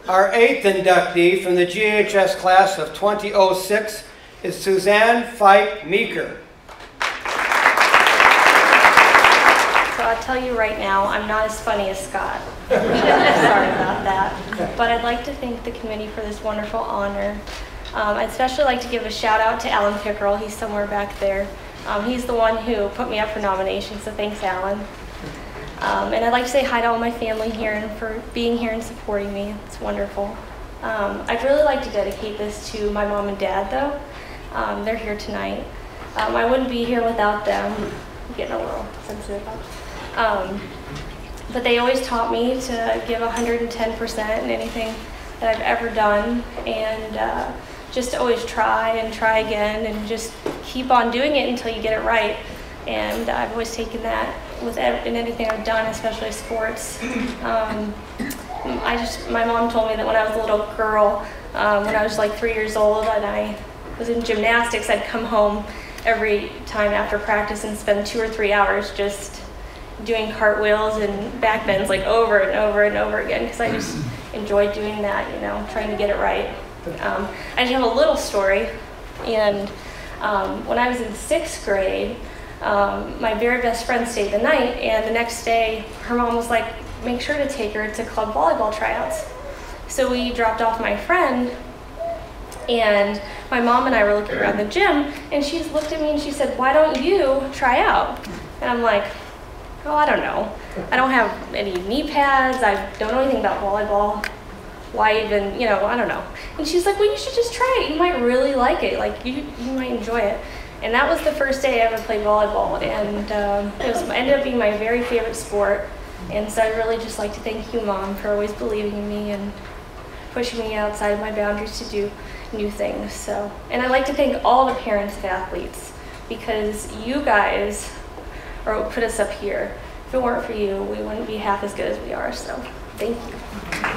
Our 8th inductee from the GHS class of 2006 is Suzanne Fike Meeker. So I'll tell you right now, I'm not as funny as Scott. Sorry about that. But I'd like to thank the committee for this wonderful honor. I'd especially like to give a shout out to Alan Pickerel. He's somewhere back there. He's the one who put me up for nomination, so thanks, Alan. And I'd like to say hi to all my family here and for being here and supporting me. It's wonderful. I'd really like to dedicate this to my mom and dad, though. They're here tonight. I wouldn't be here without them. I'm getting a little sensitive. But they always taught me to give 110% in anything that I've ever done, and just to always try and try again and just keep on doing it until you get it right. And I've always taken that in anything I've done, especially sports. My mom told me that when I was a little girl, when I was like 3 years old and I was in gymnastics, I'd come home every time after practice and spend 2 or 3 hours just doing cartwheels and back bends like over and over and over again, because I just enjoyed doing that, you know, trying to get it right. I just have a little story. And when I was in 6th grade, my very best friend stayed the night, and the next day her mom was like, make sure to take her to club volleyball tryouts. So we dropped off my friend, and my mom and I were looking around the gym, and she just looked at me and she said, why don't you try out? And I'm like, oh, I don't know. I don't have any knee pads. I don't know anything about volleyball. Why even, you know, I don't know. And she's like, well, you should just try it. You might really like it. Like, you might enjoy it. And that was the first day I ever played volleyball. And it ended up being my very favorite sport. And so I really just like to thank you, Mom, for always believing in me and pushing me outside of my boundaries to do new things. So, and I'd like to thank all the parents of athletes, because you guys put us up here. If it weren't for you, we wouldn't be half as good as we are. So, thank you.